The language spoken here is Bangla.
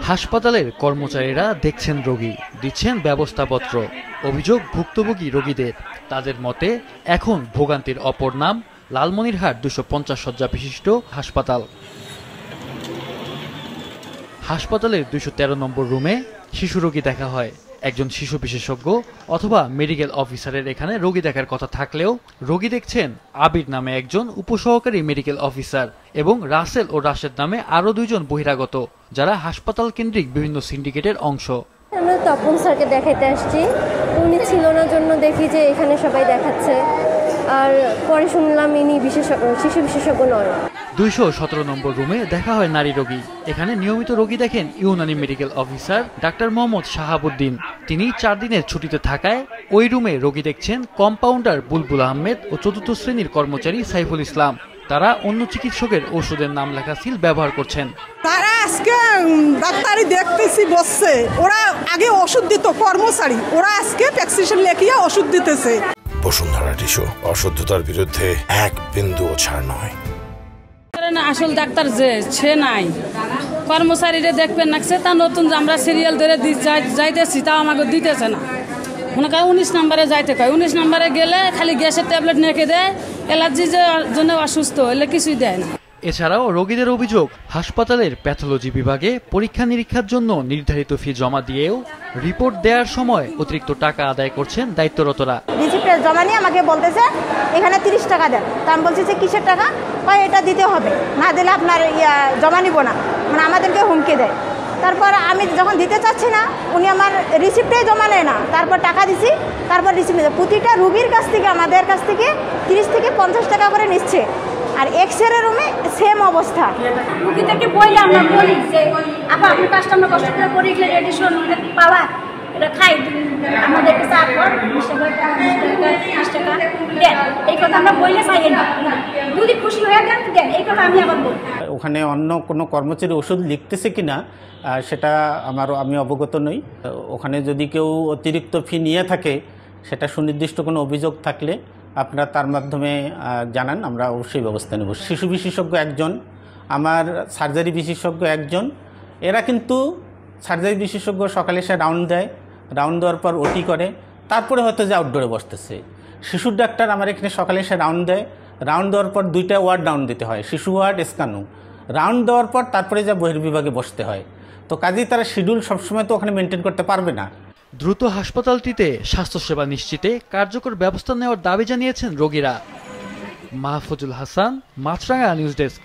হাসপাতালের কর্মচারীরা দেখছেন রোগী, দিচ্ছেন ব্যবস্থাপত্র। অভিযোগ ভুক্তভোগী রোগীদের। তাদের মতে এখন ভোগান্তির অপর নাম লালমনিরহাট 250 শয্যা বিশিষ্ট হাসপাতাল। হাসপাতালের 213 নম্বর রুমে শিশু রোগী দেখা হয়। একজন শিশু বিশেষজ্ঞ অথবা মেডিকেল অফিসারের এখানে রোগী দেখার কথা থাকলেও রোগী দেখছেন আবির নামে একজন উপসহকারী মেডিকেল অফিসার এবং রাসেল ও রাশেদ নামে আরো দুইজন বহিরাগত, যারা হাসপাতাল কেন্দ্রিক বিভিন্ন সিন্ডিকেটের অংশ। আমরা তপন স্যারকে দেখাইতে আসছি, উনি ছিল না জন্য দেখি যে এখানে সবাই দেখাচ্ছে, আর পরে শুনলাম ইনি শিশু বিশেষজ্ঞ নয়। 217 নম্বর রুমে দেখা হয় নারী রোগী। এখানে নিয়মিত রোগী দেখেন Unani medical officer doctor Mohammad Shahabuddin. তিনি 4 দিনের ছুটিতে থাকায় ওই রুমে রোগী দেখছেন কম্পাউন্ডার বুলবুল আহমেদ ও 4র্থ শ্রেণীর কর্মচারী সাইফুল ইসলাম। তারা অন্য চিকিৎসকের ওষুধের নাম লেখা সিল ব্যবহার করছেন। তারা আজকে ডাক্তারি দেখতেছি বসছে, ওরা আগে ওষুধ দিত কর্মচারী, ওরা আজকে প্রেসক্রিপশন লিখিয়ে ওষুধ দিতেছে। বসুন্ধরা টিস্যু, অশুদ্ধতার বিরুদ্ধে এক বিন্দুও ছাড় নয়। আসল ডাক্তার যে সে নাই, কর্মচারীরা দেখবেন না, তা নতুন আমরা সিরিয়াল ধরে যাইতেছি, তাও আমাকে দিতেছে না। মনে করেন 19 নম্বরে যাইতে কয়, 19 নম্বরে গেলে খালি গ্যাসের ট্যাবলেট নেকে দেয়, অ্যালার্জির জন্য অসুস্থ হলে কিছুই দেয় না। এছাড়াও রোগীদের অভিযোগ, হাসপাতালের প্যাথোলজি বিভাগে পরীক্ষা নিরীক্ষার জন্য নির্ধারিত ফি জমা দিয়েও রিপোর্ট দেওয়ার সময় অতিরিক্ত টাকা আদায় করছেন দায়িত্বরতরা। রিসিপ্ট জমা নিয়ে আমাকে বলতেছে এখানে 30 টাকা দেন। তা আমি বলছি যে কিসের টাকা? কয় এটা দিতে হবে, না দিলে আপনার জমা নিব না, মানে আমাদেরকে হুমকি দেয়। তারপর আমি যখন দিতে চাচ্ছি না, উনি আমার রিসিপ্টে জমা নেয় না। তারপর টাকা দিছি, তারপর রিসিপ্ট প্রতিটা রুগীর কাছ থেকে আমাদের কাছ থেকে 30 থেকে 50 টাকা করে নিচ্ছে। আর এক্সরে রুমে সেম অবস্থা। রুগীদেরকে বললে আমরা বলি যে আপনি কাজটা আমরা কষ্ট করে করে গেলে রেডিশন পাওয়া এটা খাই, আমাদেরকে চাপ কর 20 টাকা 30 টাকা দেন, এই কথা আমরা বললে চাই না। যদি খুশি হয়ে দেন দেন, এই কথা আমি আবার বলি। ওখানে অন্য কোনো কর্মচারী ওষুধ লিখতেছে কিনা সেটা আমি অবগত নই। ওখানে যদি কেউ অতিরিক্ত ফি নিয়ে থাকে, সেটা সুনির্দিষ্ট কোনো অভিযোগ থাকলে আপনারা তার মাধ্যমে জানান, আমরা অবশ্যই ব্যবস্থা নেব। শিশু বিশেষজ্ঞ একজন, আমার সার্জারি বিশেষজ্ঞ একজন। এরা কিন্তু সার্জারি বিশেষজ্ঞ সকালে এসে রাউন্ড দেয়, রাউন্ড দেওয়ার পর ওটি করে, তারপরে হয়তো যে আউটডোরে বসতেছে। শিশুর ডাক্তার আমার এখানে সকালে এসে রাউন্ড দেয়, রাউন্ড দেওয়ার পর 2টা ওয়ার্ড রাউন্ড দিতে হয়, শিশু ওয়ার্ড, স্কানু। রাউন্ড দেওয়ার পর তারপরে যা বহির্বিভাগে বসতে হয়। তো কাজেই তারা শিডিউল সবসময় তো ওখানে মেনটেন করতে পারবে না। দ্রুত হাসপাতালটিতে স্বাস্থ্যসেবা নিশ্চিতে কার্যকর ব্যবস্থা নেওয়ার দাবি জানিয়েছেন রোগীরা। মাহফুজুল হাসান, মাছরাঙা নিউজ ডেস্ক।